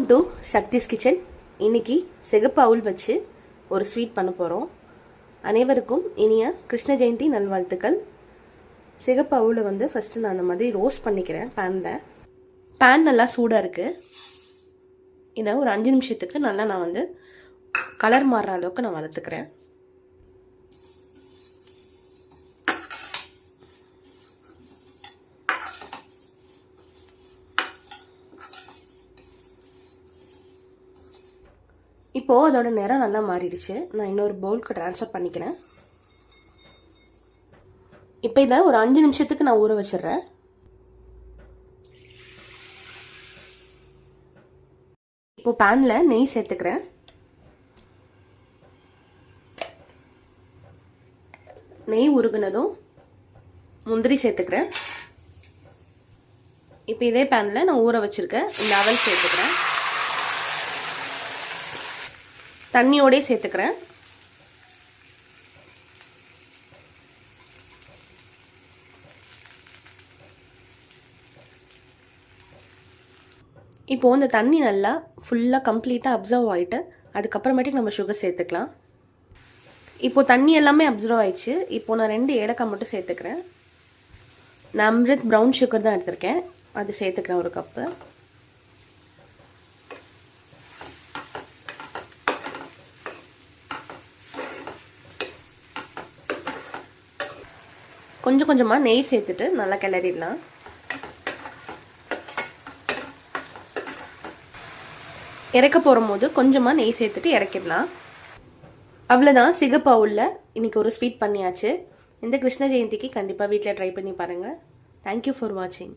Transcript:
Welcome to Sakthi's kitchen. இன்னைக்கு சிகப்பு அவுல் வச்சு ஒரு ஸ்வீட் பண்ண போகிறோம். அனைவருக்கும் இனிய கிருஷ்ண ஜெயந்தி நல்வாழ்த்துக்கள். சிகப்பு அவுலை வந்து ஃபஸ்ட்டு நான் அந்த மாதிரி ரோஸ்ட் பண்ணிக்கிறேன் பேனில். பேன் நல்லா சூடாக இருக்குது. இதை ஒரு 5 நிமிஷத்துக்கு நல்லா நான் வந்து கலர் மாறுற அளவுக்கு நான் வறுத்துக்கிறேன். இப்போது அதோட நிறம் நல்லா மாறிடுச்சு. நான் இன்னொரு பவுலுக்கு ட்ரான்ஸ்ஃபர் பண்ணிக்கிறேன். இப்போ இதை ஒரு 5 நிமிஷத்துக்கு நான் ஊற வச்சிடுறேன். இப்போ பேனில் நெய் சேர்த்துக்கிறேன். நெய் உருகுனதும் முந்திரி சேர்த்துக்கிறேன். இப்போ இதே பேனில் நான் ஊற வச்சிருக்கேன் இந்த அவல் சேர்த்துக்கிறேன். தண்ணியோடே சேர்த்துக்கிறேன். இப்போது இந்த தண்ணி நல்லா ஃபுல்லாக கம்ப்ளீட்டாக அப்சர்வ் ஆகிட்டு அதுக்கப்புறமேட்டுக்கு நம்ம சுகர் சேர்த்துக்கலாம். இப்போது தண்ணி எல்லாமே அப்சர்வ் ஆயிடுச்சு. இப்போது நான் 2 ஏலக்காய் மட்டும் சேர்த்துக்கிறேன். நான் அம்ரித் ப்ரௌன் சுகர் தான் எடுத்திருக்கேன், அது சேர்த்துக்கிறேன் 1 கப்பு. கொஞ்சம் கொஞ்சமாக நெய் சேர்த்துட்டு நல்லா கிளறிடலாம். இறக்க போகும்போது கொஞ்சமாக நெய் சேர்த்துட்டு இறக்கிடலாம். அவ்வளோதான், சிகப்பு அவுலில் இன்றைக்கி ஒரு ஸ்வீட் பண்ணியாச்சு. இந்த கிருஷ்ண ஜெயந்திக்கு கண்டிப்பாக வீட்டில் ட்ரை பண்ணி பாருங்கள். தேங்க்யூ ஃபார் வாட்சிங்.